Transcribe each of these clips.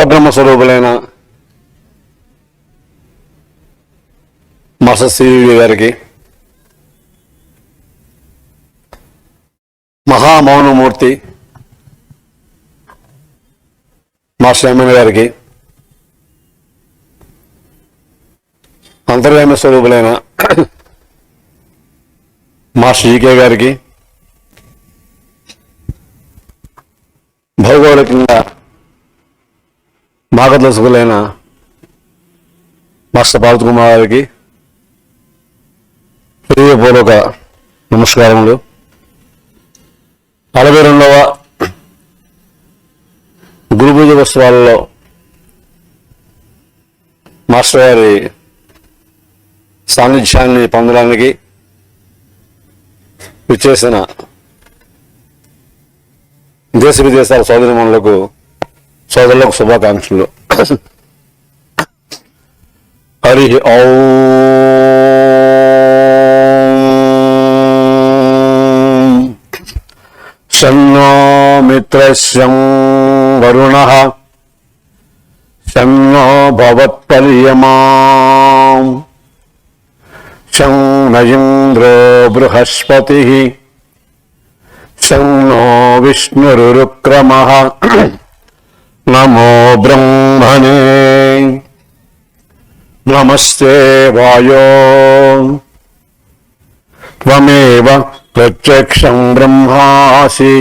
పరబ్రహ్మ స్వరూపులైన master CV గారికి, మహామౌనమూర్తి master MN గారికి, అంతర్యామి స్వరూపులైన మాస్టర్ జీకే గారికి, భౌగోళికంగా మార్గదర్శకులైన మాస్టర్ పార్వతి కుమార్ గారికి హృదయపూర్వక నమస్కారములు. 42వ గురు పూజ ఉత్సవాలలో మాస్టర్ గారి సాన్నిధ్యాన్ని పొందడానికి విచ్చేసిన దేశ విదేశాల సోదరులకు శుభాకాంక్షలు. హరి ఓం. శన్నో మిత్రస్యం వరుణః శన్నో భవత్పర్యమాం శం న ఇంద్రో బృహస్పతిః శన్నో విష్ణురుక్రమః. నమో బ్రహ్మణే. నమస్తే వాయో త్వమేవ ప్రత్యక్షం బ్రహ్మాసి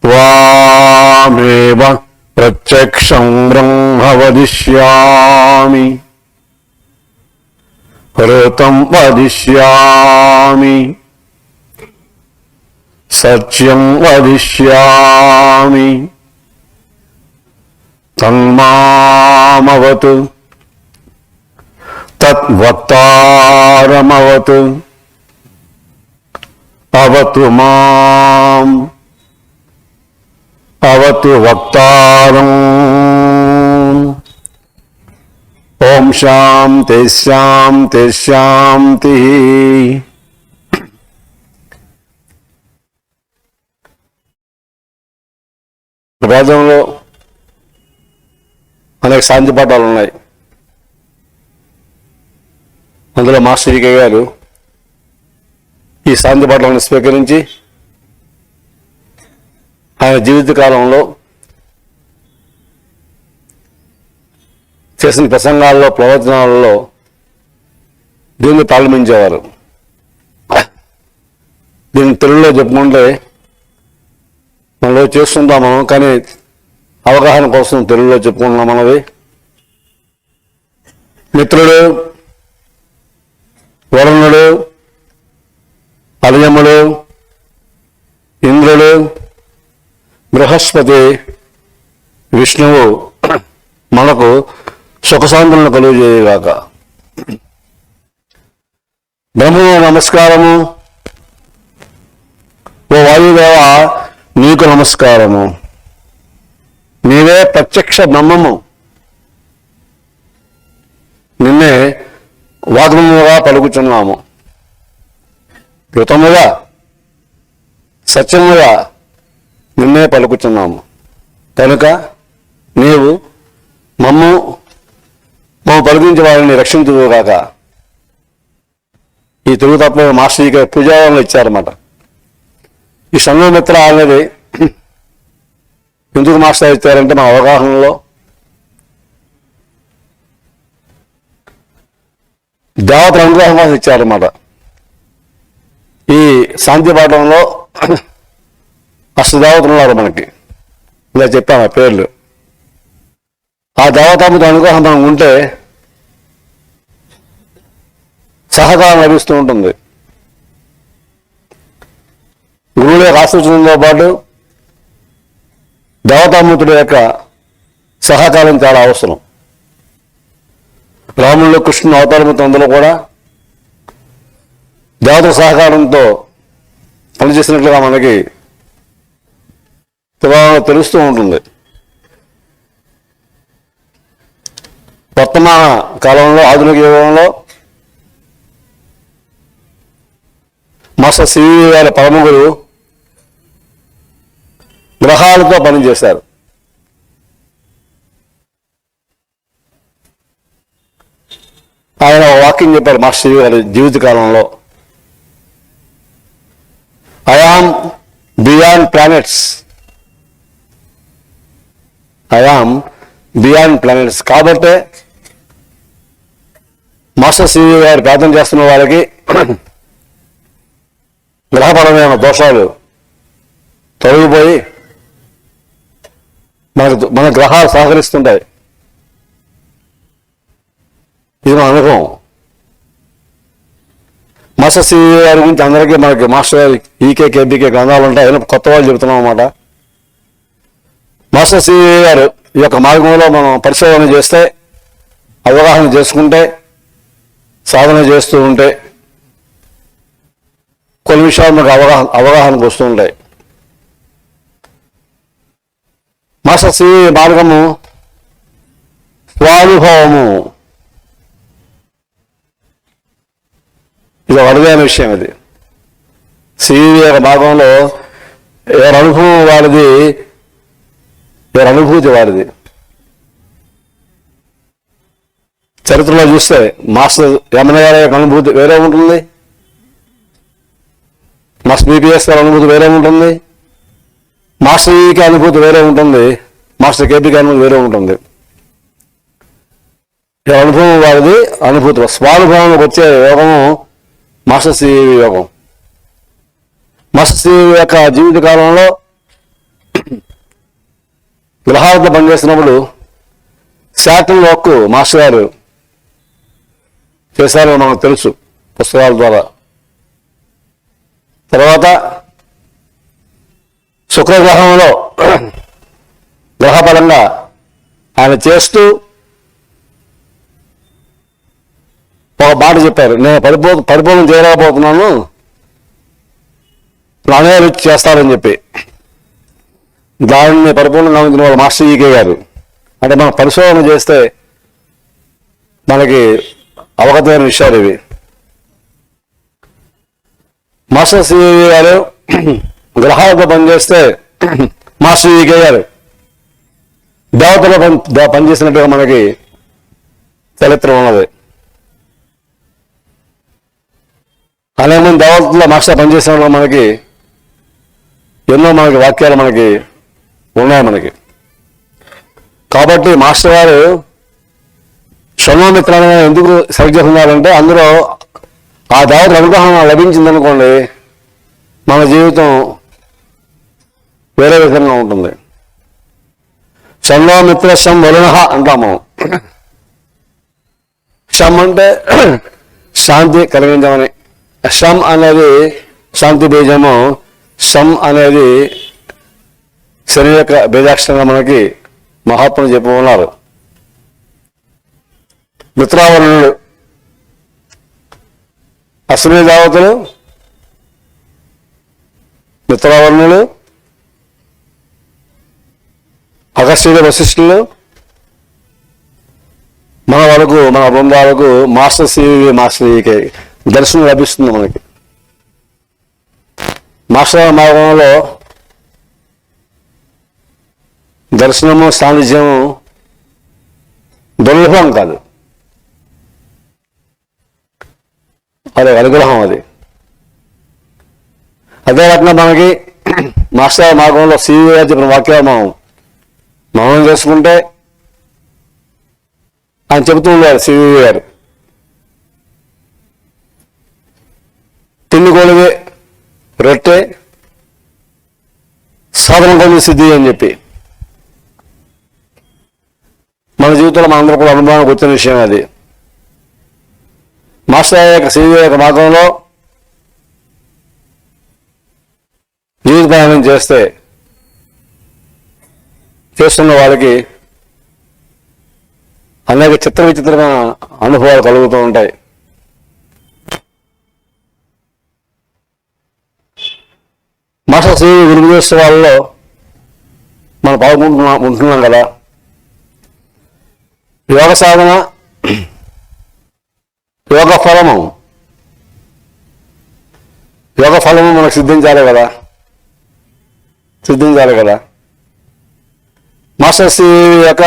త్వామేవ ప్రత్యక్షం బ్రహ్మ వదిష్యామి ఋతం వదిష్యామి సత్యం వదిష్యామి తన్మామవతు తద్వక్తారమవతు అవతు మాం అవతు వక్తారం. ఓం శాంతి శాంతి శాంతి. వేదంలో అనేక శాంతి పాఠాలు ఉన్నాయి. అందులో మాస్టర్ జీకే గారు ఈ శాంతి పాఠాలను స్వీకరించి ఆయన జీవిత కాలంలో చేసిన ప్రసంగాల్లో, ప్రవచనాలలో దీన్ని ప్రారంభించేవారు. దీన్ని తెలుగులో చెప్పుకుంటే మనలో చేస్తుంటాం మనం, కానీ అవగాహన కోసం తెలుగులో చెప్పుకుంటున్నాం. మనది మిత్రుడు, వరుణుడు, అర్యముడు, ఇంద్రుడు, బృహస్పతి, విష్ణువు మనకు సుఖశాంతులను కలుగజేయగాక. బ్రహ్మము నమస్కారము. ఓ వాయుదేవ నీకు నమస్కారము. నీవే ప్రత్యక్ష బ్రహ్మము. నిన్నే వాగ్మముగా పలుకుచున్నాము. యుతముగా సత్యముగా నిన్నే పలుకుచున్నాము. కనుక నీవు మమ్ము పలికించే వారిని రక్షించుగాక. ఈ తెలుగు తప్ప మాస్టర్ పూజావరణలు ఇచ్చారన్నమాట. ఈ సంఘమిత్ర అనేది ఎందుకు మాస్టర్ ఇచ్చారంటే మా అవగాహనలో దేవతల అనుగ్రహం కోసం ఇచ్చారన్నమాట. ఈ శాంతి పాఠంలో అష్టదేవతలు ఉన్నారు మనకి. ఇలా చెప్పాము ఆ పేర్లు. ఆ దేవతాముతో అనుగ్రహం మనం ఉంటే సహకారం లభిస్తూ ఉంటుంది. గురువుల యొక్క ఆశీర్వచనంతో పాటు దేవతామూర్తుల యొక్క సహకారం చాలా అవసరం. రాముళ్ళు, కృష్ణుడు అవతారమూర్తి అందులో కూడా దేవతల సహకారంతో పనిచేసినట్లుగా మనకి తెలుస్తూ ఉంటుంది. వర్తమాన కాలంలో, ఆధునిక యుగంలో మాస్టర్ సివి గారి పరమగురు గ్రహాలతో పనిచేశారు. ఆయన ఒక వాక్యం చెప్పారు మాస్టర్ గారి జీవితకాలంలో, I am beyond planets, I am beyond planets. కాబట్టే మాస్టర్ సివి గారు ప్రార్థన చేస్తున్న వారికి గ్రహపరమైన దోషాలు తొలగిపోయి మన గ్రహాలు సహకరిస్తుంటాయి. ఇది మన అనుభవం. మాస్టర్ సివి గారి గురించి అందరికీ మనకి మాస్టర్ గారి ఈకే కేబీకే గ్రంథాలు ఉంటాయి, కొత్త వాళ్ళు చెబుతున్నాం అన్నమాట. మాస్టర్ సివి గారు ఈ యొక్క మార్గంలో మనం పరిశోధన చేస్తే, అవగాహన చేసుకుంటే, సాధన చేస్తూ ఉంటే కొన్ని విషయాలు మనకు అవగాహనకు వస్తూ ఉంటాయి. మాస్టర్ సివి మార్గము స్వానుభవము, ఇది అరుదైన విషయం. ఇది సివి యొక్క మార్గంలో ఎవరి అనుభవం వారిది, ఎవరి అనుభూతి వారిది. చరిత్రలో చూస్తే మాస్టర్ యమన గారి యొక్క అనుభూతి వేరే ఉంటుంది, మాస్టర్ బీపీఎస్ గారి అనుభూతి వేరే ఉంటుంది, మాస్టర్ ఈకి అనుభూతి వేరే ఉంటుంది, మాస్టర్ కేపీకి అనుభూతి వేరే ఉంటుంది. అనుభవం వారిది అనుభూతి. స్వానుభవానికి వచ్చే యోగము మాస్టర్ సివి యోగం. మాస్టర్ సివి యొక్క జీవిత కాలంలో గ్రహాలతో పనిచేస్తున్నప్పుడు శాటర్న్ వర్క్ మాస్టర్ గారు చేశారని మనకు తెలుసు పుస్తకాల ద్వారా. తర్వాత శుక్రగ్రహంలో గ్రహపరంగా ఆయన చేస్తూ ఒక మాట చెప్పారు, నేను పరిపూర్ణం చేయలేకపోతున్నాను, నానే చేస్తారని చెప్పి. దానిని పరిపూర్ణంగా ఉంచిన వాళ్ళు మాస్టర్ ఈకే గారు. అంటే మనం పరిశోధన చేస్తే మనకి అవగతమైన విషయాలు ఇవి. మాస్టర్ సివి గారు గ్రహాలతో పనిచేస్తే మాస్టర్ ఈకే గారు దేవతలో పనిచేసినట్టుగా మనకి చరిత్ర ఉన్నది. అనేక మంది దేవతల్లో మాస్టర్ పనిచేసిన మనకి ఎన్నో మనకి వాక్యాలు మనకి ఉన్నాయి మనకి. కాబట్టి మాస్టర్ గారు షణ్వమిత్రాన్ని ఎందుకు సెలెక్ట్ చేస్తున్నారంటే, అందులో ఆ దేవత అనుగ్రహం లభించిందనుకోండి మన జీవితం వేరే విధంగా ఉంటుంది. షణ్వమిత్ర శం వరుణ అంటాము. శం అంటే శాంతి కలిగించమని, శం అనేది శాంతి బీజము, శం అనేది శరీర యొక్క బీజాక్షరంగా మనకి మహాత్ములు చెప్పి ఉన్నారు. మిత్రావరుణుడు అశ్విని దేవతలు, మిత్రావరుణులు, అగస్త్యుడు, వశిష్ఠులు, మన వరకు మన బృందాలకు మాస్టర్ సివి మాస్టర్ ఈకే దర్శనం లభిస్తుంది మనకి. మాస్టర్ మార్గంలో దర్శనము సాన్నిధ్యము దుర్లభం కాదు, అది అనుగ్రహం. అదే రకంగా మనకి మాస్టర్ మార్గంలో సివి గారు చెప్పిన వాక్యాలు మనం చేసుకుంటే, ఆయన చెబుతూ ఉన్నారు సివి గారు, తిండి కొలివే రొట్టె సాధన కొన్ని సిద్ధి అని చెప్పి మన జీవితంలో మనందరూ కూడా అనుభవానికి వచ్చిన విషయం అది. మాస్టర్ యొక్క సివి యొక్క మార్గంలో జీవిత ప్రయాణం చేస్తున్న వాళ్ళకి అనేక విచిత్రమైన అనుభవాలు కలుగుతూ ఉంటాయి. మాస్టర్ సివి గురువుోత్సవాల్లో మనం పాల్గొంటున్నాం కదా. యోగ సాధన, యోగ ఫలము మనకు సిద్ధించాలి కదా. మాస్టర్ సివి యొక్క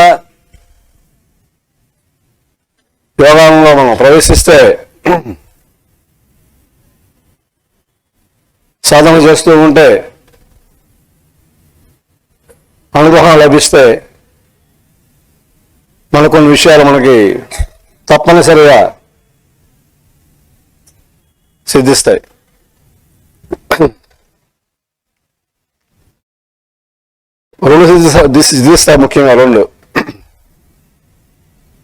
యోగంలో మనం ప్రవేశిస్తే సాధన చేస్తూ ఉంటే అనుగ్రహం లభిస్తే మన కొన్ని విషయాలు మనకి తప్పనిసరిగా సిద్ధిస్తాయి. రెండు సిద్ధిస్తాయి, ముఖ్యంగా రెండు.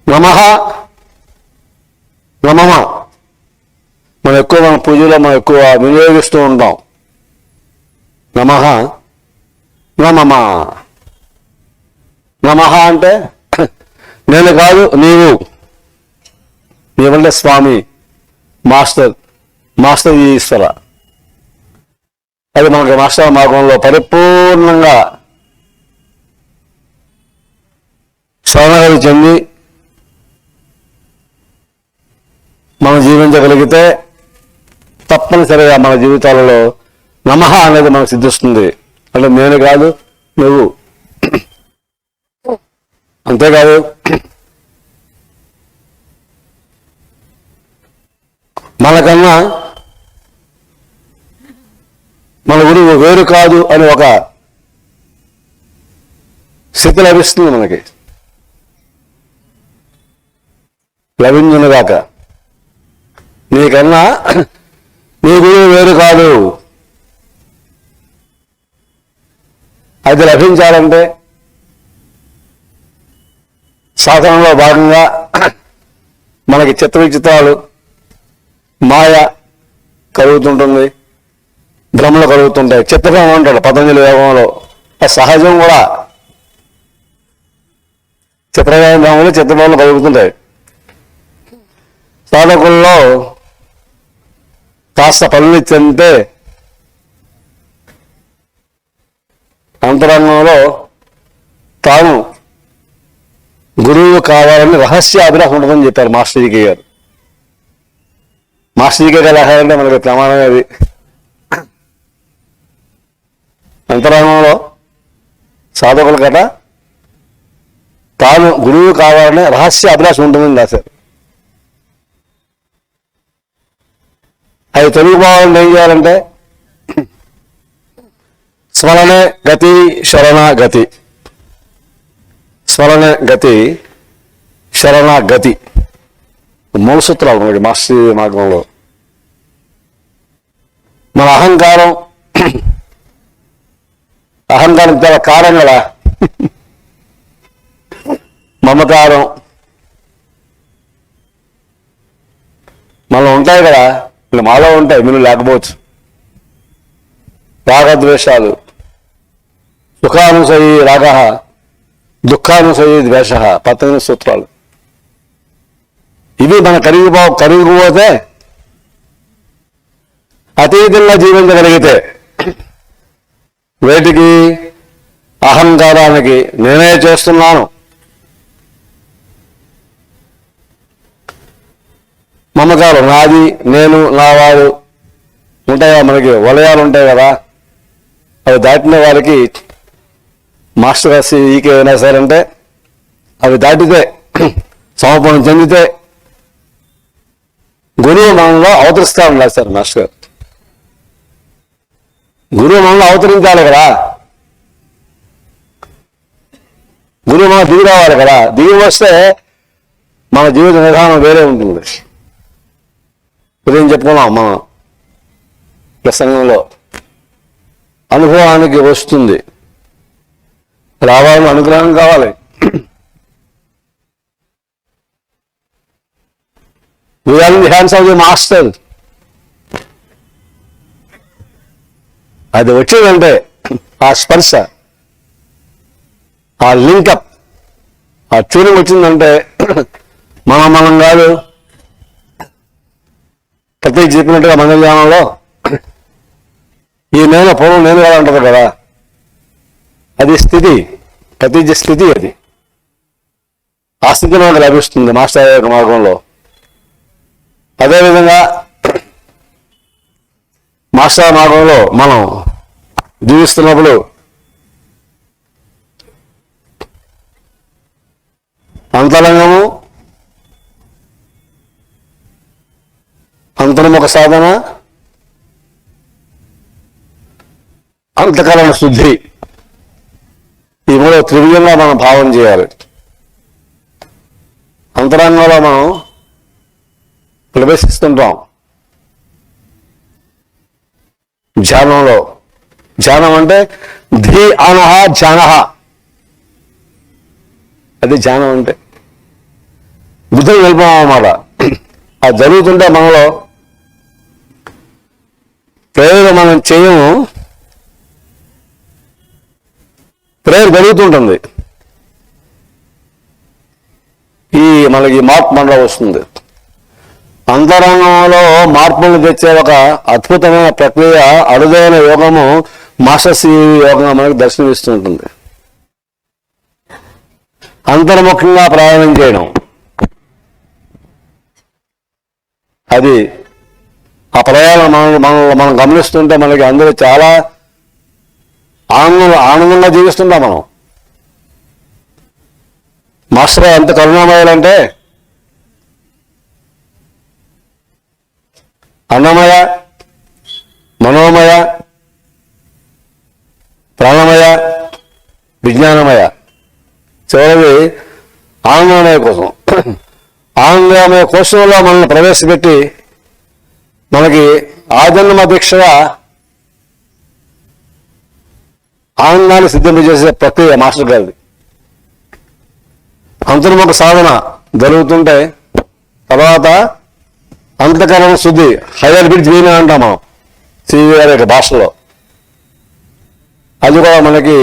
నమః నమః మనం ఎక్కువ మన పూజలో మనం ఎక్కువ వినియోగిస్తూ ఉంటాం. నమః నమః నమః అంటే నేను కాదు నీవు, నీవంటే స్వామి, మాస్టర్ ఈశ్వర. అది మనకి మాస్టర్ మార్గంలో పరిపూర్ణంగా శరణాగతి చెంది మనం జీవించగలిగితే తప్పనిసరిగా మన జీవితాలలో నమః అనేది మనకు సిద్ధిస్తుంది. అంటే నేను కాదు నువ్వు. అంతేకాదు మనకన్నా మన గురువు వేరు కాదు అని ఒక స్థితి లభిస్తుంది మనకి. లభించునుగాక. నీకన్నా నీ గురువు వేరు కాదు. అది లభించాలంటే సాధనలో భాగంగా మనకి చిత్ర విచిత్రాలు, మాయ కలుగుతుంటుంది, భ్రమలు కలుగుతుంటాయి. చిత్రభ్రమ ఉంటాడు పతంజలి యోగంలో. అది సహజం కూడా. చిత్రభ్రమలు చిత్రభ్రమలు కలుగుతుంటాయి. సాధకుల్లో కాస్త పనులు చెందితే అంతరంగంలో తాను గురువు కావాలని రహస్య అభిలాష ఉంటుందని చెప్పారు మాస్టర్ జీకే గారు. మాస్టర్ జీకే గారు అంటే మనకి ప్రమాణమే అది. అంతరంగంలో సాధకుల కట తాను గురువు కావాలని రహస్య అభిలాష ఉంటుందని రాశారు. అది తొలగిపోవాలని ఏం చేయాలంటే స్మరణే గతి శరణ గతి, స్మరణ గతి శరణ గతి మూల సూత్రాలు మనకి మాస్టర్ మార్గంలో. మన అహంకారం చాలా కారం కదా. మమకారం మనలో ఉంటాయి కదా, మాలో ఉంటాయి, మీరు లేకపోవచ్చు. రాగద్వేషాలు, సుఖానుసయి రాగ, దుఃఖానుసయి ద్వేష, 18 సూత్రాలు. ఇవి మన కరిగిపోతే అతీతంగా జీవించగలిగితే, వేటికి అహంకారానికి నేనే చేస్తున్నాను, మమకారం నాది నేను నావాడు ఉంటాయా, మనకి వలయాలు ఉంటాయి కదా, అవి దాటిన వారికి మాస్టర్ గారు ఈకే అయినా సరే అంటే అవి దాటితే సమర్పణ చెందితే గురువు మనలో అవతరిస్తామని రాశారు మాస్టర్ గారు. గురువు మనలో అవతరించాలి కదా, గురువు మనం దిగి రావాలి కదా. దిగి వస్తే మన జీవిత విధానం వేరే ఉంటుంది. ఉదయం చెప్పుకున్నాం మన ప్రసంగంలో, అనుభవానికి వస్తుంది. రావాలని అనుగ్రహం కావాలి. We are in the hands of the master. అది వచ్చిందంటే ఆ స్పర్శ, ఆ లింకప్, ఆ ట్యూనింగ్ వచ్చిందంటే మనం కాదు. ప్రతి చెప్పినట్టుగా మంగళయానంలో ఈ నేను పూర్వం నేను కాదు అంటారు కదా, అది స్థితి, ప్రతి స్థితి అది. ఆ స్థితి మనకు లభిస్తుంది మాస్టర్ యొక్క మార్గంలో. అదేవిధంగా మాస్టర్ మార్గంలో మనం జీవిస్తున్నప్పుడు అంతరంగము అంతర్ముఖ సాధన, అంతఃకరణ శుద్ధి, ఈ మూడో త్రిభుజంగా మనం భావం చేయాలి. అంతరంగంలో మనం ప్రవేశిస్తుంటాం ధ్యానంలో. ధ్యానం అంటే ధీ అనహ ధ్యానహ, అది ధ్యానం అంటే బుద్ధులు వెళ్ళిపోయాం అన్నమాట. అది జరుగుతుంటే మనలో ప్రేరణ మనం చేయము, ప్రేయర్ జరుగుతుంటుంది. మనకి మార్పు మనలో వస్తుంది. అంతరంగంలో మార్పులు తెచ్చే ఒక అద్భుతమైన ప్రక్రియ, అరుదైన యోగము మాస్టర్స్ యోగంగా మనకు దర్శనమిస్తుంటుంది. అంతర్ముఖంగా ప్రయాణం చేయడం, అది ఆ ప్రయాణం మనం గమనిస్తుంటే మనకి అందరూ చాలా ఆనందంగా జీవిస్తుంటాం మనం. మాస్టర్ ఎంత కరుణామయాలంటే అన్నమయ, మనోమయ, ప్రాణమయ, విజ్ఞానమయ, చివరిది ఆనందమయ కోసం. ఆనందమయ కోశంలో మనల్ని ప్రవేశపెట్టి మనకి ఆజన్మ దీక్షగా ఆనందాన్ని సిద్ధింపజేసే ప్రక్రియ మాస్టర్ గారిది. అంతర్ముఖ సాధన జరుగుతుంటే తర్వాత అంతఃకరణ శుద్ధి, హైయర్ బ్రిడ్జ్ వీణ అంటాం మనం సివి గారి యొక్క భాషలో. అది కూడా మనకి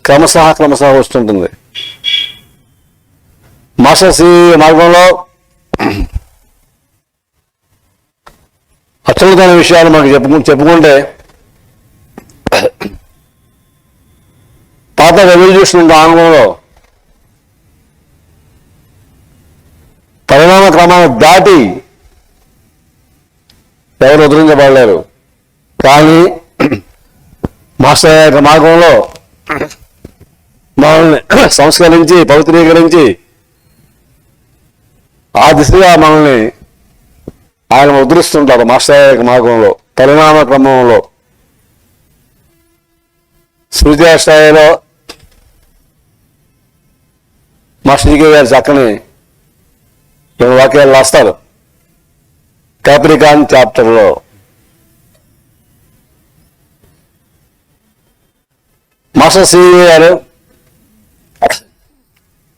క్రమశः వస్తుంటుంది. మాస్టర్ సివి మార్గంలో అత్యున్నతమైన విషయాలు మనకి చెప్పుకుంటే పాత రెవల్యూషన్ ఆంగ్లంలో పరిణామ క్రమాన్ని దాటి ఎవరు ఉద్ధరించబడలేరు. కానీ మాస్టర్ యొక్క మార్గంలో మనల్ని సంస్కరించి పవిత్రీకరించి ఆ దిశగా మనల్ని ఆయన ఉద్ధరిస్తుంటారు. మాస్టర్ యొక్క మార్గంలో పరిణామ క్రమంలో సూర్యాస్థాయిలో మాస్టర్ జీకే గారు చక్కని వాక్యాలు రాస్తారు కాప్రికాన్ చాప్టర్లో. మాస్టర్ సివి గారు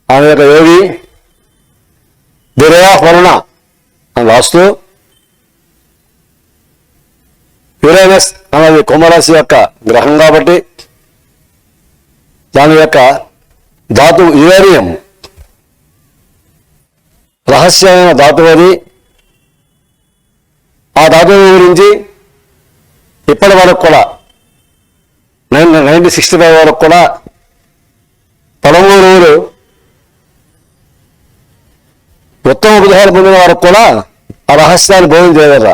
ఆయన యొక్క యోగి దిరయాహరణ అని రాస్తూ, యురేనస్ అనేది కుంభరాశి యొక్క గ్రహం కాబట్టి దాని యొక్క ధాతువు యురేనియం రహస్యమైన ధాతువు అది. ఆ ధాతువు గురించి ఇప్పటి వరకు కూడా 1965 వరకు కూడా 13 రోజులు ఉత్తమ ఉపదేశాలు పొందిన వరకు కూడా ఆ రహస్యాన్ని బోధన చేయగలరా,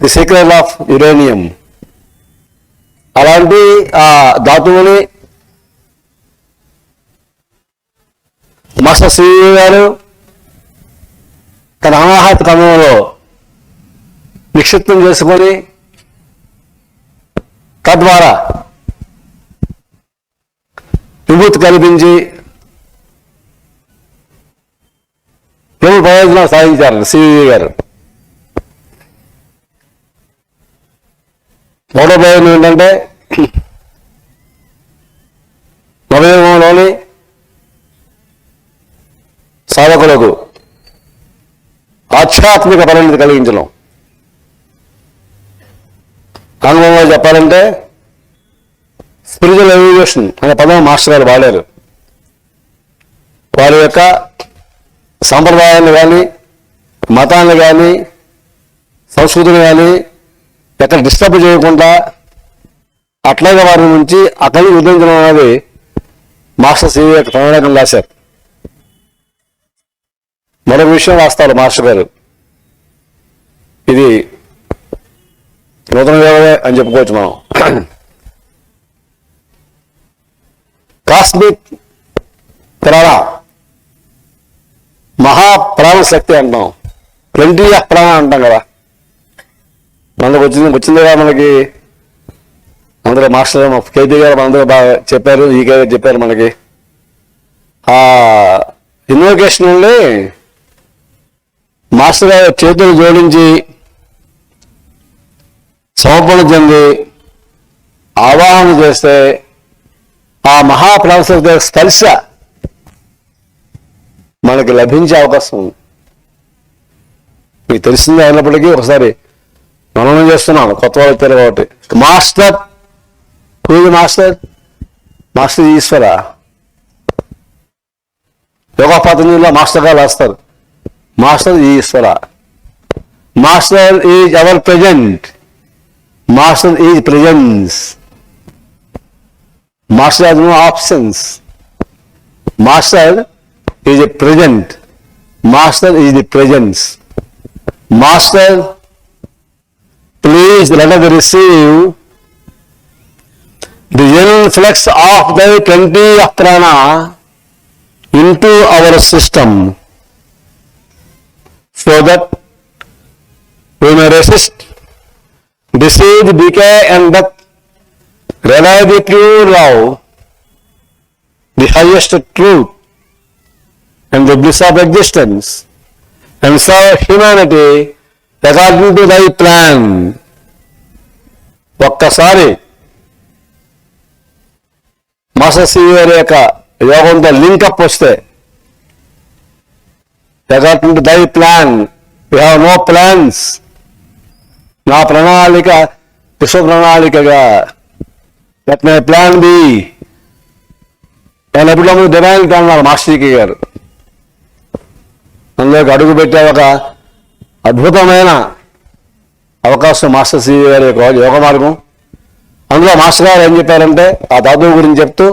ది సీక్రెట్ ఆఫ్ యురేనియం. అలాంటి ఆ ధాతువుని మాస్టర్ సివి గారు తన అనాహత క్రమంలో నిక్షిప్తం చేసుకొని తద్వారా విభూతి కల్పించి ఎవరు ప్రయోజనాలు సాధించారు సివి గారు. మూడో ప్రయోజనం ఏంటంటే నవయుగంలోని సాధకులకు ఆధ్యాత్మిక పరిణతి కలిగించడం. ఆంగ్లంలో చెప్పాలంటే స్పిరిచువల్ ఎవల్యూషన్ అనే పదం మాస్టర్ గారు వాడారు. వారి యొక్క సాంప్రదాయాన్ని కానీ, మతాన్ని కానీ, సంస్కృతిని కానీ ఎక్కడ డిస్టర్బ్ చేయకుండా అట్లాగే వారి నుంచి అక్కడికి ఉద్ధరించడం అనేది మాస్టర్ సివి యొక్క ప్రణాళికలు రాశారు. మరొక విషయం రాస్తారు మాస్టర్ గారు, ఇది నూతన యోగమే అని చెప్పుకోవచ్చు మనం. కాస్మిక్ ప్రాణ, మహాప్రాణ శక్తి అంటాం, 20 ప్రాణ అంటాం కదా. మనకు వచ్చిందిగా మనకి అందరూ మాస్టర్ కేపీ గారు అందరూ బాగా చెప్పారు, ఈకే గారు చెప్పారు మనకి. ఆ ఇన్వొకేషన్ నుండి మాస్టర్ గారు చేతులు జోడించి సమర్పణ చెంది ఆవాహన చేస్తే ఆ మహాప్రభుత్వ స్పర్శ మనకి లభించే అవకాశం ఉంది. మీకు తెలిసిందే అయినప్పటికీ ఒకసారి మనం చేస్తున్నాం, కొత్త వాళ్ళు వచ్చారు కాబట్టి. మాస్టర్ మాస్టర్ మాస్టర్ ఈశ్వర యోగా పతంజలిలో మాస్టర్ గారు రాస్తారు, మాస్టర్ ఈశ్వర. Master is our present, master is presence, master has no options. Master is a present, master is the presence. Master, please let us receive the influx of thy plenty of prana into our system, so that we may resist disease, decay and death, realize the pure love, the highest truth and the bliss of existence, and serve humanity according to thy plan. ఒక్కసారి master CV గారి యొక్క యోగంతో link up వస్తే, according to thy plan, we have no plans, నా ప్రణాళిక విశ్వ ప్రణాళికగా, let my plan be, నేను ఎప్పుడు demand అన్నారు మాస్టర్కి గారు. అందులోకి అడుగు పెట్టే ఒక అద్భుతమైన అవకాశం మాస్టర్ సివి గారి యొక్క యోగ మార్గం. అందులో మాస్టర్ గారు ఏం చెప్పారంటే, ఆ దాదువు గురించి చెప్తూ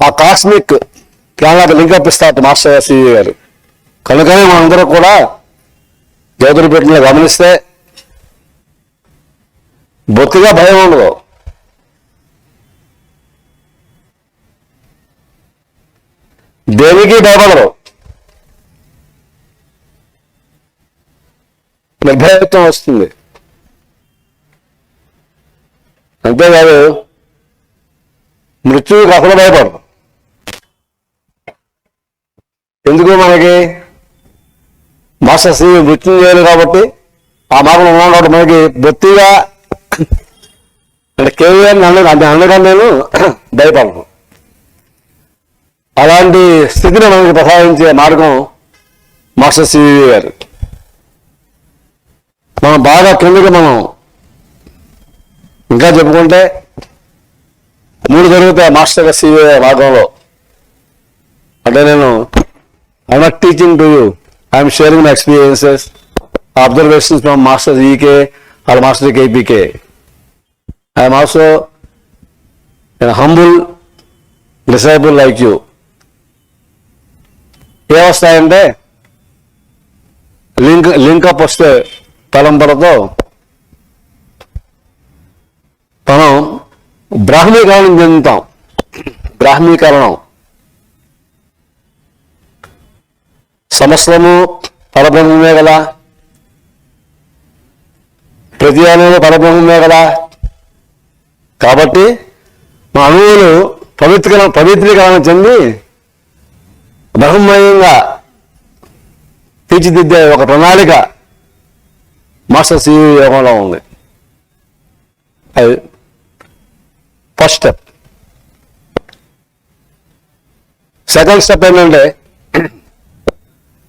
ఆ కాస్మిక్ ప్లాన్లకు లింకప్ ఇస్తారు మాస్టర్ సివి గారు. కనుకనే మనందరూ కూడా జ్యోతిర్పీఠంలో గమనిస్తే బొత్తిగా భయం ఉండదు. దేనికి భయపడరు, నిర్భయత్వం వస్తుంది. అంతేకాదు మృత్యువుకి అసలు భయపడరు. ఎందుకు మనకి మాస్టర్ శ్రీ మృత్యు చేయాలి కాబట్టి ఆ మార్గంలో ఉన్నాం కాబట్టి మనకి బొత్తిగా అంటే కేవలం అనగా నేను భయపడను. అలాంటి స్థితిని మనకి ప్రసాదించే మార్గం మాస్టర్ సివి గారు. మనం బాగా కిందకి మనం ఇంకా చెప్పుకుంటే 3 జరుగుతాయి మాస్టర్ సివి మార్గంలో. అంటే నేను I'm not teaching to you, I'm sharing my experiences, observations from master EK or master KPK. I'm also humble disciple like you. ఏమొస్తాయంటే లింకప్ వస్తే తలంపలతో మనం బ్రాహ్మీకరణం చెందుతాం. బ్రాహ్మీకరణం సమస్తము పరబ్రహ్మమే కదా, ప్రతి అణువు పరబ్రహ్మమే కదా. కాబట్టి మా అణువులు పవిత్రీకరణ చెంది బ్రహ్మమయంగా తీర్చిదిద్దే ఒక ప్రణాళిక మాస్టర్ సివి యోగంలో ఉంది. అది ఫస్ట్ స్టెప్. సెకండ్ స్టెప్ ఏంటంటే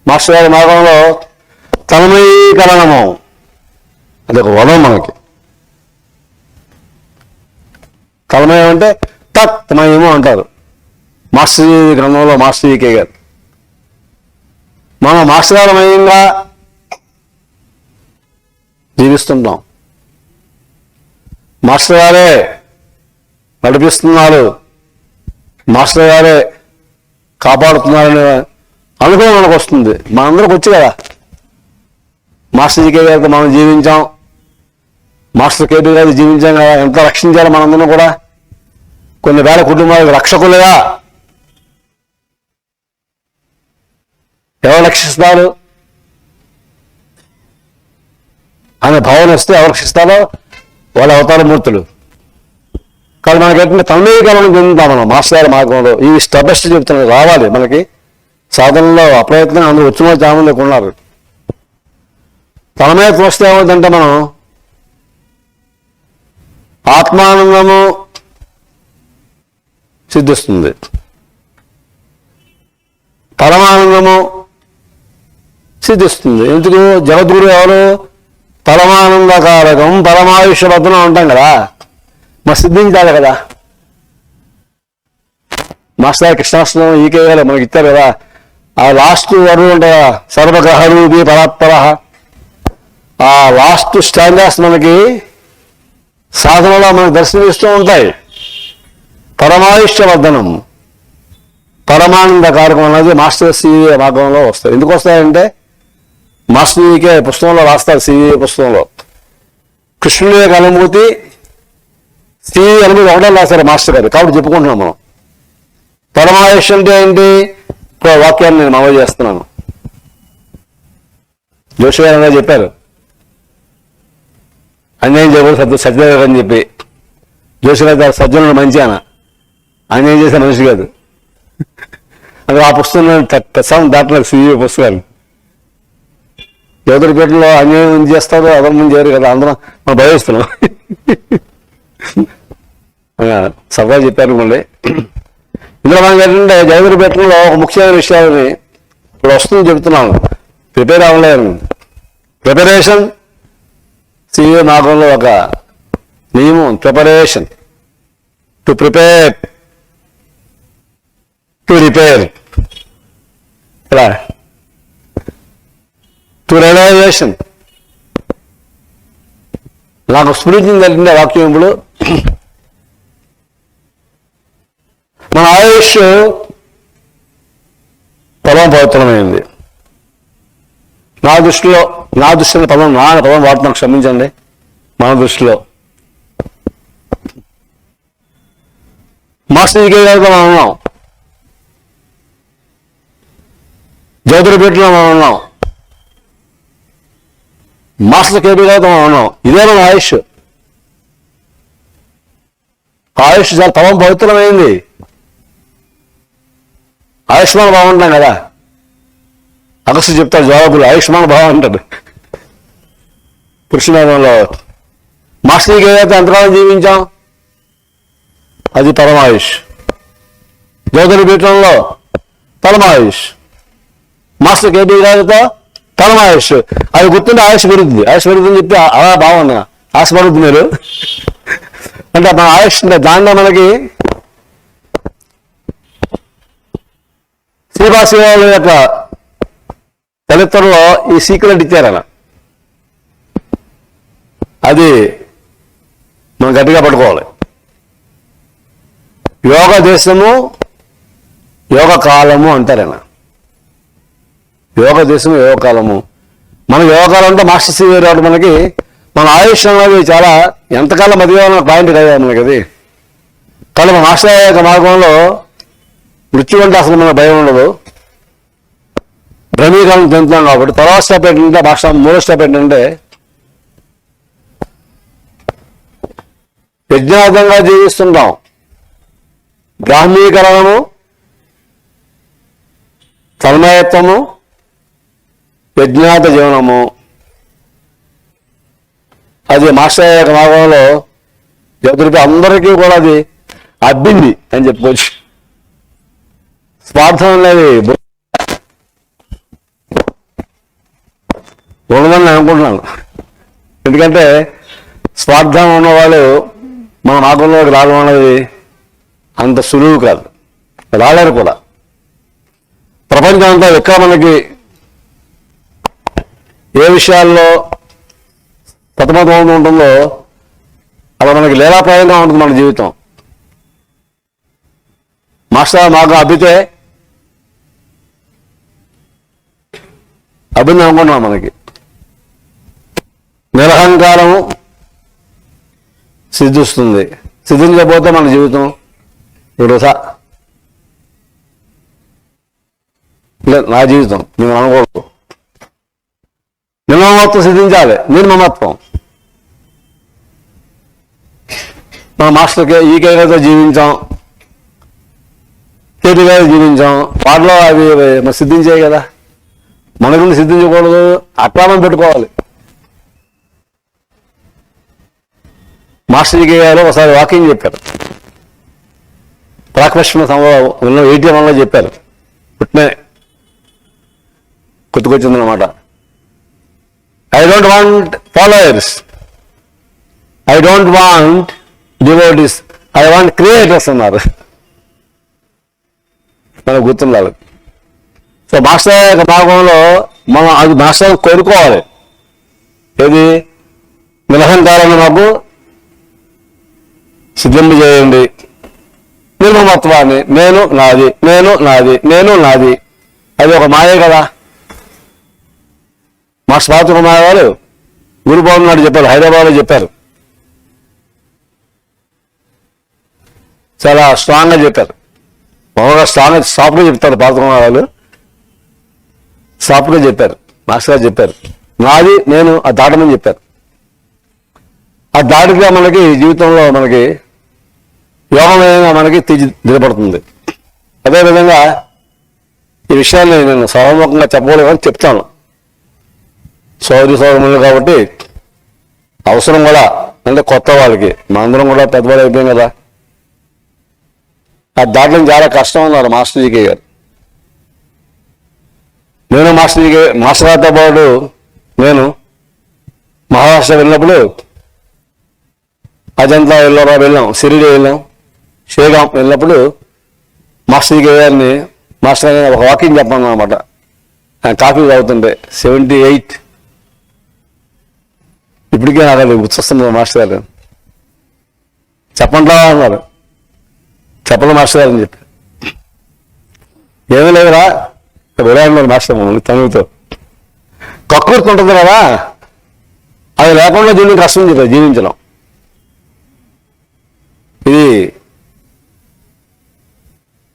మాస్టర్ గారి మార్గంలో తన్మయీకరణము. అది ఒక వరం మనకి. తన్మయం అంటే తత్మయము అంటారు మాస్టర్ గ్రంథంలో మాస్టర్ ఈకే గారు. మనం మాస్టర్ గారి మయంగా జీవిస్తుంటాం. మాస్టర్ గారే నడిపిస్తున్నారు, మాస్టర్ గారే కాపాడుతున్నారనే అనుభవం మనకు వస్తుంది. మనందరికి వచ్చి కదా, మాస్టర్ జీకే గారితో మనం జీవించాం, మాస్టర్ కేపీ గారితో జీవించాం కదా, ఎంత రక్షించాలో మనందరం కూడా. కొన్ని వేల కుటుంబాలకు రక్షకులుగా ఎవరు రక్షిస్తారు? అనే భావన వస్తే అవరక్షిస్తారో వాళ్ళ అవతార మూర్తులు. కానీ మనకి తన్మయీకరణం చెందుతాం మనం మాస్టర్ గారి మార్గంలో. ఈ స్టెప్ బై స్టెప్ చెప్తున్నారు, రావాలి మనకి సాధనలో అప్రయత్నం. అందరూ వచ్చిన చాలా మంది ఉన్నారు. తన్మయత్వం వస్తే ఏమవుతుందంటే మనం ఆత్మానందము సిద్ధిస్తుంది, పరమానందము సిద్ధిస్తుంది. ఎందుకు? జగద్గురు ఎవరు? పరమానందకారకం పరమాయుష్యవర్ధనం అంటాం కదా, మరి సిద్ధించాలి కదా. మాస్టర్ కృష్ణాష్టం ఈకే గారు మనకి ఇచ్చారు కదా, ఆ లాస్ట్ వరు ఉంటాయి కదా, సర్వగ్రహరూపి పరాత్పర. ఆ లాస్ట్ స్టాండర్స్ మనకి సాధనలో మనకు దర్శనమిస్తూ ఉంటాయి. పరమాయుష్యవర్ధనం పరమానంద కారకం అనేది మాస్టర్ సివి మార్గంలో వస్తాయి. ఎందుకు వస్తాయంటే మాస్టర్ ఈకే పుస్తకంలో రాస్తారు, సివి పుస్తకంలో కృష్ణుడి యొక్క అనుభూతి సివి అనుభూతి ఒకటే రాస్తారు మాస్టర్ గారు. కాబట్టి చెప్పుకుంటున్నాం మనం. పరమాయుష్ అంటే ఏంటి? ఇప్పుడు వాక్యాన్ని నేను అమలు చేస్తున్నాను. జోషి గారు అనే చెప్పారు, అన్యాయం చేయకూడదు సత్యదేవ అని చెప్పి. జోషి గారు సజ్జనుడు మంచి ఆయన, అన్యాయం చేసే మనిషి కాదు. అది ఆ పుస్తకం ప్రసాదం దాంట్లో సివి పుస్తకాలు. జ్యోతిపేటలో అన్యాయం చేస్తారు, అధర్మం చేయరు కదా, అందరం మనం భయస్తున్నాం. సభగా చెప్పారనుకోండి. ఇందులో మనకి ఏంటంటే జగద్గురుపేటలో ఒక ముఖ్యమైన విషయాలని ఇప్పుడు వస్తుంది చెబుతున్నాను. ప్రిపేర్ అవ్వలేను. ప్రిపరేషన్ సిఏ మార్గంలో ఒక నియమం. Preparation to prepare to repair, ఇలా టు రియలైజేషన్. నాకు స్ఫురించింది ఏంటంటే వాక్యం ఇప్పుడు మన ఆయుష్ పదం పవిత్రమైంది. నా దృష్టిలో పదం వాడుతున్నాను, క్షమించండి. మన దృష్టిలో మాస్టర్ ఈకే గారితో మనం ఉన్నాం, జ్యోతిపేటలో మనం ఉన్నాం, మాస్టర్ కేబీ గారితో మనం ఉన్నాం. ఇదే మన ఆయుష్. ఆయుష్ చాలా పదం పవిత్రమైంది. ఆయుష్మాన్ బాగుంటాం కదా, అగస్త్యుడు చెప్తాడు జవాబులు, ఆయుష్మాన్ భావం అంటాడు పురుషునామంలో. మాస్టర్కి ఏదైతే అంతరాలను జీవించాం అది పరమాయుష్. జ్యోతిపీఠంలో పరమాయుష్, మాస్టర్ కేబీ గారితో పరమాయుష్. అది గుర్తుంటే ఆయుష్ పెరుగుతుంది. ఆయుష్ పెరుగుతుందని చెప్పి అలా బాగున్నా ఆశ పడుతుంది మీరు అంటే మన ఆయుష్ దాంట్లో మనకి శ్రీవాసరావు యొక్క చరిత్రలో ఈ సీక్రెట్ ఇచ్చారన. అది మనం గట్టిగా పట్టుకోవాలి. యోగ దేశము యోగ కాలము అంటారన. యోగ దేశము యోగ కాలము. మన యోగకాలం అంటే మాస్టర్ సి రావడం మనకి మన ఆయుష్ అనేది చాలా ఎంతకాలం మధ్య పాయింట్ కదా మనకి. అది కానీ మన మాస్టర్ యొక్క మార్గంలో మృత్యు అంటే అసలు మన భయం ఉండదు. భ్రమీకరణ చెందుతున్నాం కాబట్టి తర్వాత స్టెప్ ఏంటంటే భాష మూడో స్టెప్ ఏంటంటే యజ్ఞార్థంగా జీవిస్తుంటాం. బ్రాహ్మీకరణము, తన్మయత్వము, యజ్ఞాత జీవనము. అది మాస్టర్ యొక్క మార్గంలో ఎదురు అందరికీ కూడా అది అబ్బింది అని చెప్పుకోవచ్చు. స్వార్థం అనేది ఉండదని అనుకుంటున్నాను. ఎందుకంటే స్వార్థం ఉన్నవాళ్ళు మన మార్గంలోకి రావడం అనేది అంత సులువు కాదు, రాలేరు కూడా. ప్రపంచం అంతా ఎక్కడ మనకి ఏ విషయాల్లో సతమతం ఉంటుందో అలా మనకి లీలాప్రాయంగా ఉంటుంది మన జీవితం. మాస్టర్ మార్గం అబ్బితే అభింది అనుకుంటున్నాం. మనకి నిరహంకారము సిద్ధిస్తుంది. సిద్ధించకపోతే మన జీవితం వృధా. లేదు నా జీవితం మేము అనుకోవద్దు. నిర్మమత్వం సిద్ధించాలి. నిర్మమత్వం మన మాస్టర్కి ఈకే గారితో జీవించాం, కేటీ గారు జీవించాం, వాటిలో అవి మరి సిద్ధించాయి కదా. మన గురించి సిద్ధించకూడదు, అక్రమం పెట్టుకోవాలి. మాస్టర్ ఈకే గారు ఒకసారి వాకింగ్ చెప్పారు, ప్రాకృష్ణ సంవత్సరం 81లో చెప్పారు. పుట్టినే గుర్తుకొచ్చిందనమాట. I don't want followers, I don't want devotees, I want creators అన్నారు. మనకు గుర్తుండాలి. సో మాస్టర్ యొక్క భాగంలో మనం అది మాస్టర్ కోరుకోవాలి. ఏది నిరహంకారాన్ని మాకు సిద్ధింపు చేయండి, నిర్మమత్వాన్ని, నేను నాది, నేను నాది, నేను నాది, అది ఒక మాయే కదా. మాస్టర్ పాత్ర మాయ వాళ్ళు గురు పౌర్ణమి నాడు చెప్పారు, హైదరాబాద్లో చెప్పారు, చాలా స్ట్రాంగ్గా చెప్పారు. మామూలుగా స్ట్రాంగ్ సాఫ్ట్గా చెప్తారు పాత్ర వాళ్ళు, సాఫ్ట్గా చెప్పారు. మాస్టర్ గారు చెప్పారు, నాది నేను ఆ దాటమని చెప్పారు. ఆ దాటిగా మనకి జీవితంలో మనకి యోగమైన మనకి దిగబడుతుంది. అదేవిధంగా ఈ విషయాన్ని నేను సర్వముఖంగా చెప్పకూడదని చెప్తాను. సౌదములు కాబట్టి అవసరం కూడా, అంటే కొత్త వాళ్ళకి, మనందరం కూడా పెద్దవాళ్ళు అయిపోయాం కదా. ఆ దాటడం చాలా కష్టం అన్నారు మాస్టర్ జీకే గారు. నేను మాస్టర్ గారితో పాటు నేను మహారాష్ట్ర వెళ్ళినప్పుడు అజంతా వెళ్ళాం, షిరిడి వెళ్ళాం, షేగాం వెళ్ళినప్పుడు మాస్టర్ జీకే గారిని మాస్టర్ గారిని ఒక వాకింగ్ చెప్పాను అనమాట. ఆయన కాఫీ తాగుతుంటే 78 ఇప్పటికే నాకు అది గుర్తొస్తున్నారు. మాస్టర్ గారు చెప్పండి అన్నారు. చెప్పండి మాస్టర్ గారు అని చెప్పి, ఏమీ లేదురా వెళ్ళాలన్నారు మాస్టర్ మమ్మల్ని తమిళతో. కక్కుర్తి ఉంటుంది కదా, అది లేకుండా దీన్ని కష్టం చెప్పారు జీవించడం. ఇది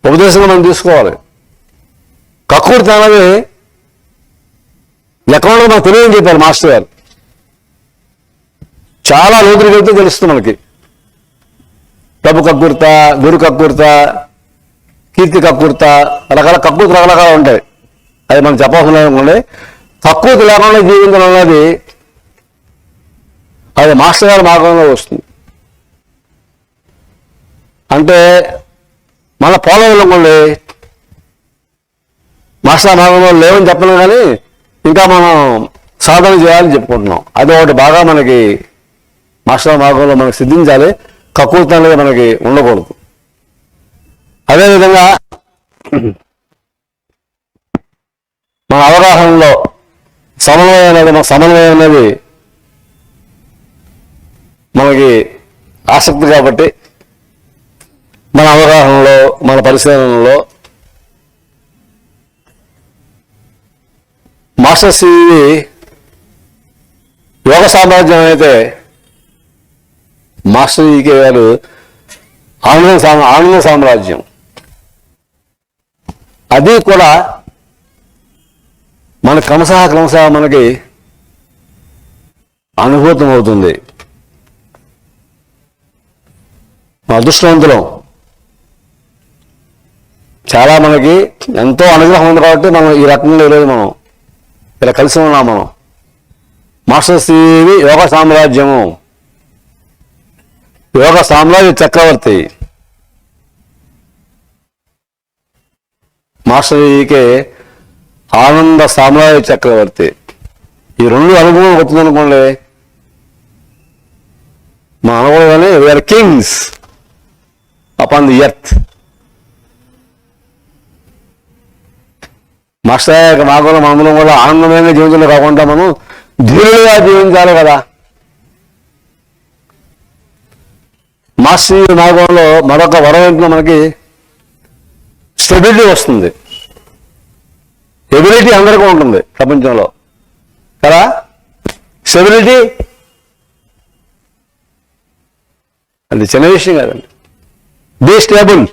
ఉపదేశంగా మనం తీసుకోవాలి. కక్కుర్తి అనేది ఎక్కడ మనకు తెలియని చెప్పారు మాస్టర్ గారు. చాలా లోతులకు వెళ్తే తెలుస్తుంది మనకి. డబ్బు కక్కుర్త, గురు కక్కుర్త, కీర్తి కక్కుర్త, రకరకాల కక్కుర్తి రకరకాలు ఉంటాయి. అది మనం చెప్పాల్సిన అనుకోండి. కక్కుర్తి లేకుండా జీవించడం అనేది అది మాస్టర్ గారి మార్గంలో వస్తుంది. అంటే మన పొలం అనుకోండి, మాస్టర్ మార్గంలో లేవని చెప్పలేం, కానీ ఇంకా మనం సాధన చేయాలని చెప్పుకుంటున్నాం. అది ఒకటి బాగా మనకి మాస్టర్ మార్గంలో మనకు సిద్ధించాలి. కక్కుర్తి అనేది మనకి ఉండకూడదు. అదేవిధంగా మన అవగాహనలో సమన్వయం అనేది మనకి ఆసక్తి కాబట్టి మన అవగాహనలో, మన పరిశీలనలో మాస్టర్స్ యోగ సామ్రాజ్యం అయితే మాస్టర్ ఈకే గారు ఆనంద సామ్రాజ్యం. అది కూడా మన క్రమశః మనకి అనుభూతం అవుతుంది. మన అదృష్టవంతులం. చాలా మనకి ఎంతో అనుగ్రహం ఉంది కాబట్టి మనం ఈ రకంగా ఈరోజు మనం ఇలా కలిసి ఉన్నాం. మనం మాస్టర్స్ యోగ సామ్రాజ్యము, యోగ సామ్రాజ్య చక్రవర్తి మాస్టర్ ఈకే ఆనంద సామ్రాజ్య చక్రవర్తి. ఈ రెండు అనుభవం వచ్చిందనుకోండి, మా అనుభవం we are Kings upon the earth. Master యొక్క మార్గంలో మనందరం కూడా ఆనందమైన జీవితంలో కాకుండా మనం ధీరులుగా జీవించాలి కదా. మాస్టర్ మార్గంలో మరొక వరం ఏంటో మనకి స్టెబిలిటీ వస్తుంది. ఎబిలిటీ అందరికీ ఉంటుంది ప్రపంచంలో కదా. స్టెబిలిటీ అది చిన్న విషయం కాదండి. Be stable.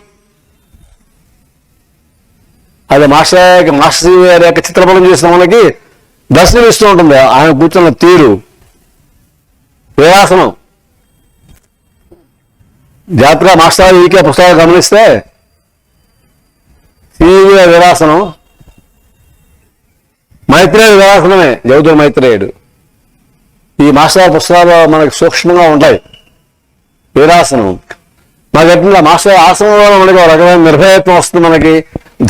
అది మాస్టర్ గారి యొక్క చిత్రపటం చేసిన మనకి దర్శనం ఇస్తూ ఉంటుంది ఆయన కూర్చున్న తీరు, వీరాసనం. జాగ్రత్తగా మాస్టర్ ఈకే పుస్తకాలు గమనిస్తే శ్రీవీర వీరాసనం, మైత్రేయుడు వీరాసనమే, జగదుడు మైత్రేయుడు. ఈ మాస్టర్ పుస్తకాలు మనకి సూక్ష్మంగా ఉంటాయి. వీరాసనం మాకు ఎట్లా మాస్టర్ ఆసనంలో మనకి ఒక రకమైన నిర్భయత్వం వస్తుంది, మనకి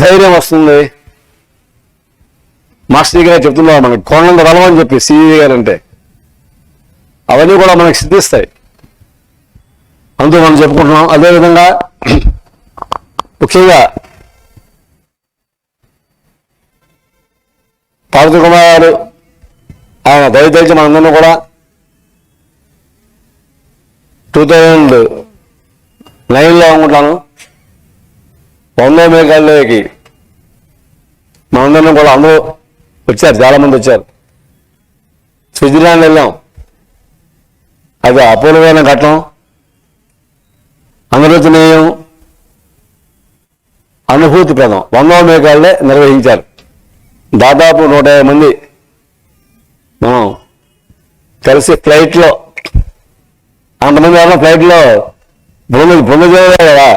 ధైర్యం వస్తుంది. మాస్టర్ గారు చెప్తున్నారు మనకి కొండంత బలం అని చెప్పి సివి గారు అంటే, అవన్నీ కూడా మనకి సిద్ధిస్తాయి. అందుకు మనం చెప్పుకుంటున్నాం. అదేవిధంగా ముఖ్యంగా పార్వతీ కుమార్ గారు ఆయన దయచేసి మనందరినీ కూడా 2009లో అనుకుంటాను 100 మేఘాల్లోకి మనందరినీ కూడా అందరూ వచ్చారు, చాలామంది వచ్చారు. స్విట్జర్లాండ్ వెళ్ళాం, అది అపూర్వమైన ఘట్టం, అనుభూతినీయం, అనుభూతిప్రదం. 100వ మేఘాలే నిర్వహించారు. దాదాపు 150 మంది మనం కలిసి ఫ్లైట్లో, అంతమంది ఎవరైనా ఫ్లైట్లో బృందజీవులే కదా,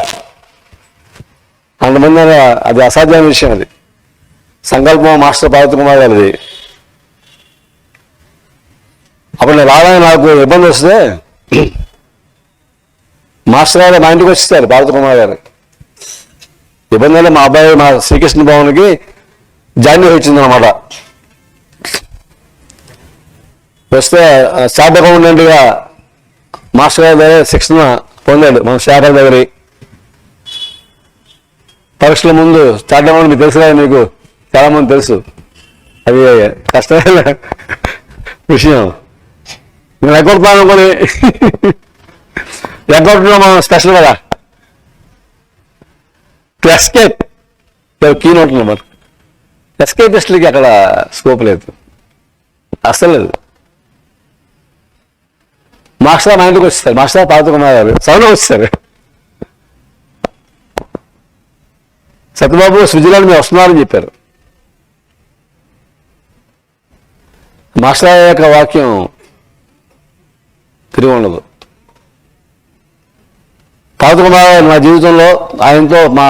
అంతమంది అది అసాధ్యమైన విషయం. అది సంకల్పం మాస్టర్ పార్వతీ కుమార్ గారిది. అప్పుడు నేను రాగానే నాకు ఇబ్బంది వస్తే మాస్టర్ గారు మా ఇంటికి వచ్చేస్తారు. పార్వతీ కుమార్ గారు ఇబ్బంది అంటే మా అబ్బాయి మా శ్రీకృష్ణ భవన్కి జాయిన్ వచ్చిందనమాట. వస్తే చార్ట్ అకౌంటెంట్గా మాస్టర్ గారి దగ్గర శిక్షణ పొందాడు మన శాఖల దగ్గర. పరీక్షల ముందు చార్ట్ అకౌంట్ మీకు తెలుసు కదా, మీకు చాలామంది తెలుసు, అది కష్టమైన విషయం. నేను అకౌంట్ ప్లాన్ అనుకోని అకౌంట్లో మనం స్పెషల్ కదా, టు ఎస్కేప్ కీ నోట్ నెంబర్. ఎస్కేపిస్ట్లకి అక్కడ స్కోప్ లేదు, అస్సలు లేదు. మాస్టర్ మా ఇంటికి వచ్చేస్తారు, మాస్టర్ పార్వతీ కుమార్ గారు సౌండ్ వచ్చేసారు. సత్యబాబు స్విట్జర్లాండ్ మీరు వస్తున్నారని చెప్పారు. మాస్టర్ యొక్క వాక్యం తిరిగి ఉండదు. పార్వతీ కుమార్ గారు నా జీవితంలో ఆయనతో మా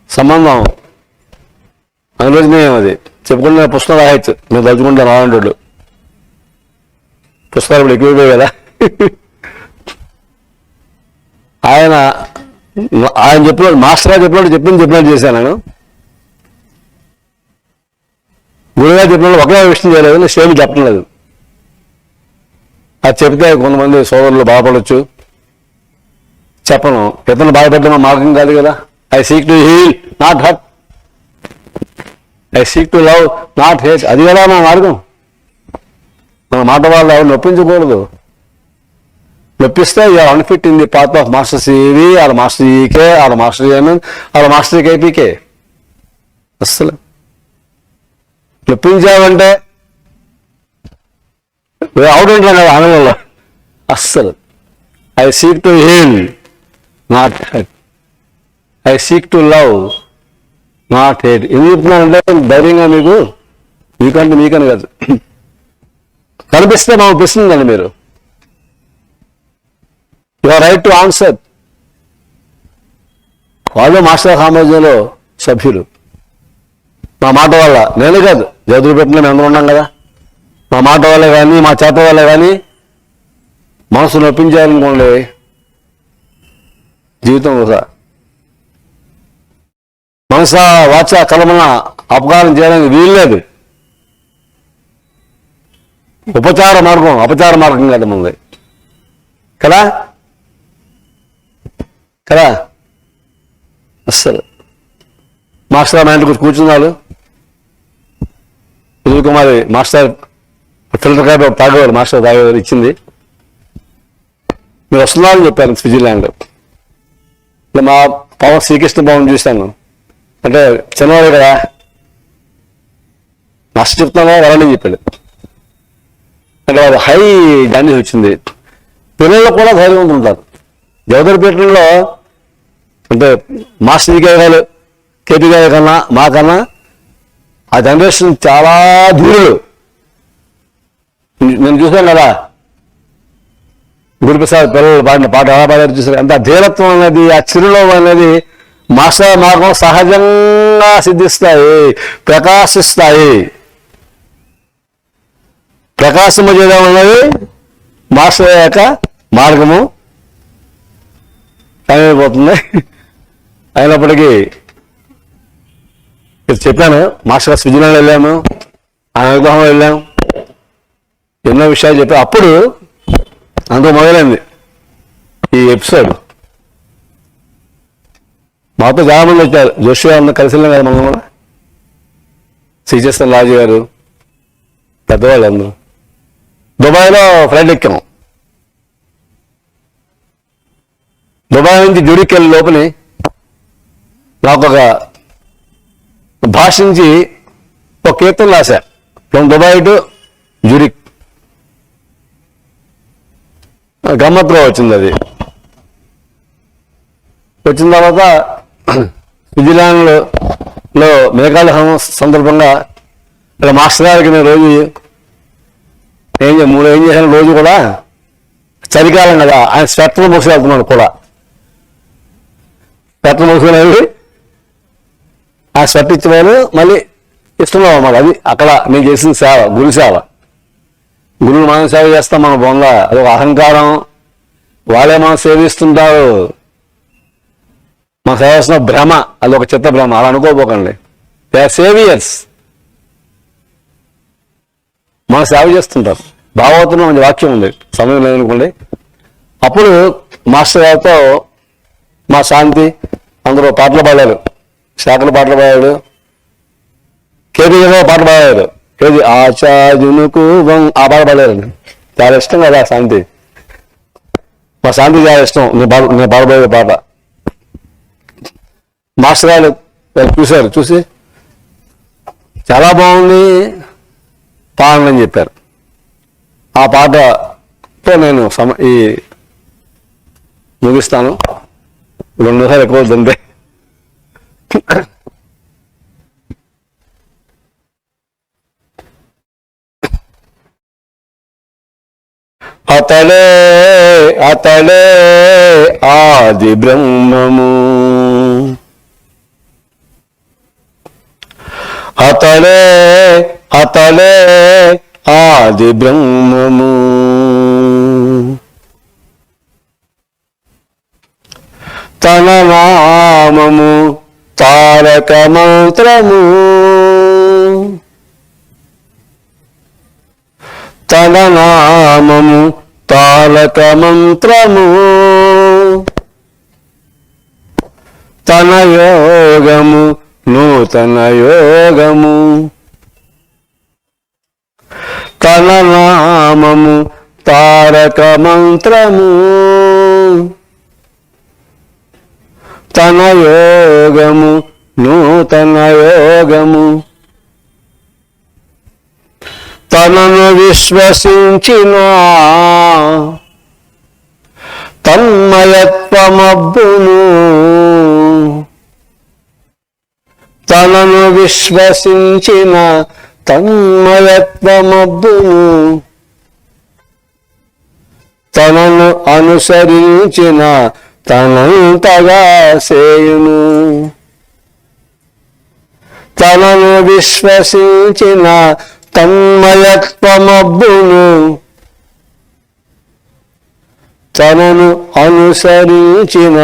సంబంధం అనురోజనీయం. అది చెప్పుకుంటే పుస్తకం రాయొచ్చు, నేను తలుచుకుంటాను. రావంటోళ్ళు పుస్తకాలు ఇప్పుడు ఎక్కువైపోయాయి కదా. ఆయన చెప్పినట్టు మాస్టర్ గారు చెప్పినట్టు చేశాను. నేను గురుగారు చెప్పినట్టు ఒకే విషయం చేయలేదు, నేను స్టేజ్ చెప్పడం లేదు. అది చెప్తే కొంతమంది సోదరులు బాధపడవచ్చు. చెప్పను, ఇతను బాధపడడం మా మార్గం కాదు కదా. I seek to heal not hurt, I seek to love not hate. అది కదా నా మార్గం. మన మాట వాళ్ళు ఎవరు నొప్పించకూడదు. నొప్పిస్తే you are unfit in the path of master CV, or master EK, or master MN, or master KPK. అస్సలు నొప్పించావంటే అవుట్ ఉంటాం కదా ఆనందంలో. అస్సలు I seek to heal not hate, I seek to love not hate. ఎందుకు చెప్తున్నానంటే ధైర్యంగా మీకంటే మీకని కాదు, కనిపిస్తే మాకు పిస్తుందండి. మీరు యువర్ రైట్ టు ఆన్సర్. వాళ్ళు మాస్టర్ సామ్రాజ్యంలో సభ్యులు. మా మాట వల్ల, నేను కాదు, జగదుడు పెట్టిన మేము అందరూ ఉన్నాం కదా, మా మాట వల్లే కానీ మా చేత వల్లే కానీ మనసు నొప్పించాలనుకోండి, జీవితం వృధా. మనస వాచ కలమన అపకారం చేయడానికి వీల్లేదు. అపచార మార్గం కాదు మనది కదా కదా. అస్సలు మాస్టర్ మా ఇంటికి కూర్చున్నాడు. సునీల్ కుమార్ మాస్టర్ ఫిల్టర్ కాయ తాగేవారు, మాస్టర్ తాగేవారు ఇచ్చింది. మీరు వస్తున్నారని చెప్పారు స్విట్జర్లాండ్. ఇట్లా మా పవన్ శ్రీకృష్ణ భవన్ చూశాను. అంటే చిన్నవాడు కదా, మాస్టర్ చెప్తానో వరండి చెప్పాడు. అంటే వాడు హై డాండేజ్ వచ్చింది. పిల్లల్లో కూడా ధైర్యవంతులు ఉంటారు. జగదర్పేటలో అంటే మాస్టర్ గారు కేపీ గారి కన్నా మాకన్నా ఆ జనరేషన్ చాలా ధీరులు. నేను చూసాను కదా, గురుప్రసాద్ పిల్లలు పాడిన పాట ఎలా పాడారు చూసారు. అంత ధీరత్వం అనేది, ఆ చిరునవ్వు అనేది మాస్టర్ మార్గం సహజంగా సిద్ధిస్తాయి, ప్రకాశిస్తాయి. ప్రకాశము చేయడం అనేది మాస్టర్ యొక్క మార్గము అయిపోతుంది. అయినప్పటికీ చెప్పాను, మాస్టర్ గారు స్విట్జర్లాండ్ వెళ్ళాము, ఆయన అనుగ్రహం వెళ్ళాము, ఎన్నో విషయాలు చెప్పాను. అప్పుడు అందులో మొదలైంది ఈ ఎపిసోడ్. మాతో చాలా మంది వచ్చారు, జోషి గారు కలిసి వెళ్ళాం కదా మనం కూడా, శ్రీచేశ్వర రాజు గారు, పెద్దవాళ్ళు అందరూ. దుబాయ్లో ఫ్లైట్ ఎక్కాము. దుబాయ్ నుంచి జ్యూరిక్ వెళ్ళి లోపలి నాకు ఒక భాష నుంచి ఒక కీర్తన రాశా, ఫ్రమ్ దుబాయ్ టు జ్యూరిక్. గమ్మత్తుగా వచ్చింది. అది వచ్చిన తర్వాత స్విట్జర్లాండ్లో మేఘాలయ సందర్భంగా ఇలా మాస్టర్ గారికి నేను రోజు ఏం చేశాను, రోజు కూడా చలికాలం కదా, ఆయన స్వెటర్ మోసుకు వెళ్తున్నాడు కూడా. స్వెటర్ మోసుకుని వెళ్ళి ఆ స్వెటర్ ఇచ్చేవాళ్ళు మళ్ళీ ఇస్తున్నాం అన్నమాట. అది అక్కడ నేను చేసిన సేవ, గురు సేవ. గురువులు మనం సేవ చేస్తాం, మన బొంద అదొక అహంకారం. వాళ్ళే మనం సేవిస్తుంటారు, మనం సేవ చేస్తున్న భ్రమ, అదొక చిత్త భ్రమ. అలా అనుకోపోకండి. దే ఆర్ సేవియర్స్, మనం సేవ చేస్తుంటారు. భాగవతంలో మంచి వాక్యం ఉంది, సమయం లేదనుకోండి. అప్పుడు మాస్టర్ గారితో మా శాంతి అందరూ పాటలు పాడారు, శాఖలు పాటలు పాడాడు, కేజీ పాటలు పాడారు. కేజీ ఆచార్యునుకు ఆ పాట పాడారండి. చాలా ఇష్టం కదా శాంతి, మా శాంతి చాలా ఇష్టం. నేను పాడబోయే పాట. మాస్టర్ గారు చూశారు, చూసి చాలా బాగుంది పాడని చెప్పారు. ఆ పాటతో నేను ఈ ముగిస్తాను. 2 నిమిషాలు ఎక్కువ వద్దంటే. అతడే అతడే ఆది బ్రహ్మము, అతడే అతడే ఆది బ్రహ్మము, తన నామము తారక మంత్రము, తన నామము తారక మంత్రము, తన యోగము నూతన యోగము, తన నామము తారక మంత్రము, తన యోగము నూతన యోగము, తనను విశ్వసించిన తన్మయత్వమబ్బును, తనను విశ్వసించిన తన్మయత్వమబ్బును, తనను అనుసరించిన తనంతగా సేయును, తనను విశ్వసించిన తన్మయత్వమబ్బును, తనను అనుసరించిన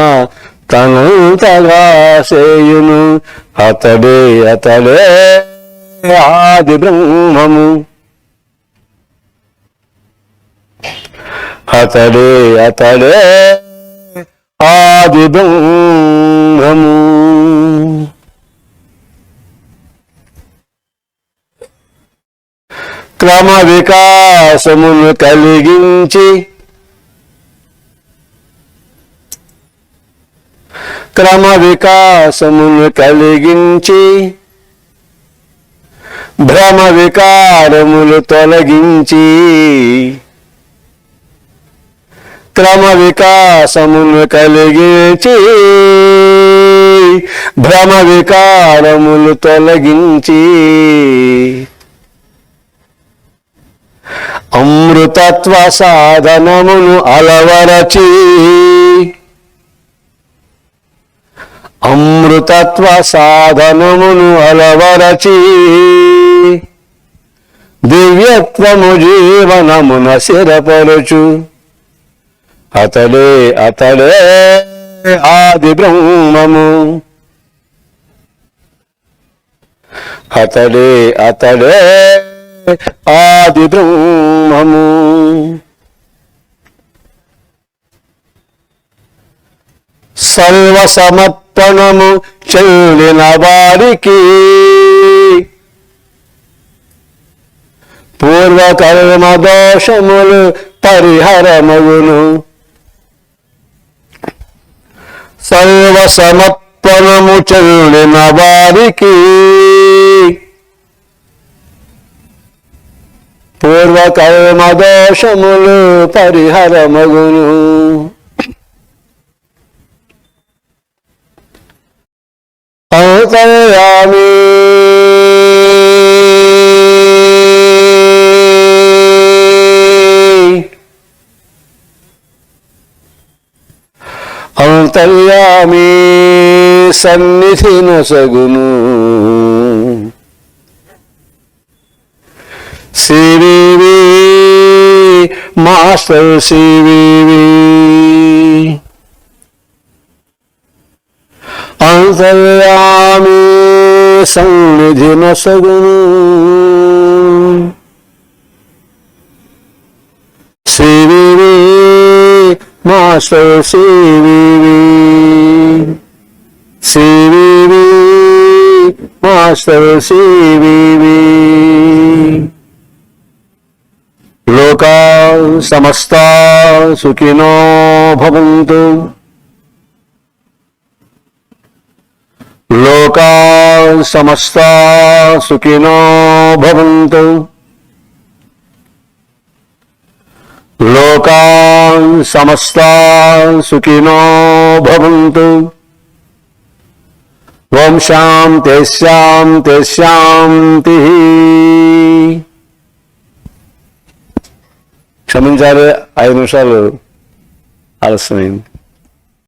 తనంతగా సేయును. అతడే అతడే ఆది బ్రహ్మము, అతడే అతడే ఆది బ్రహ్మము. క్రమ వికాసమును కలిగించి, క్రమ వికాసమును కలిగించి, భ్రమ వికారములు తొలగించి, క్రమ వికాసమును కలిగించి, భ్రమ వికారములు తొలగించి, అమృతత్వ సాధనమును అలవరచి అమృతత్వ సాధనమును అలవరచి దివ్యత్వము జీవనమున స్థిరపరచు అతడే అతడే ఆది బ్రహ్మము అతడే అతడే ఆది బ్రహ్మము సర్వసమర్పణము చెల్లిన వారికి పూర్వకర్మ దోషములు పరిహరమగును సర్వసమర్పణము చెల్లిన వారికి పూర్వకర్మ దోషములు పరిహరమగును అంతర్యామి అంతర్యామి సన్నిధి నొసగును సివివి మాస్టర్ సివివి అంతర్యామి సన్నిధి నొసగును CVV master CVV CVV master CVV లోకా సమస్తా సుఖినో భవంతు లోకా సమస్తా సుఖినో భవంతు లోకా సమస్తా సుఖినో భవంతు ఓం శాంతి శాంతి శాంతి. క్షమించాలి, 5 నిమిషాలు ఆలస్యమైంది.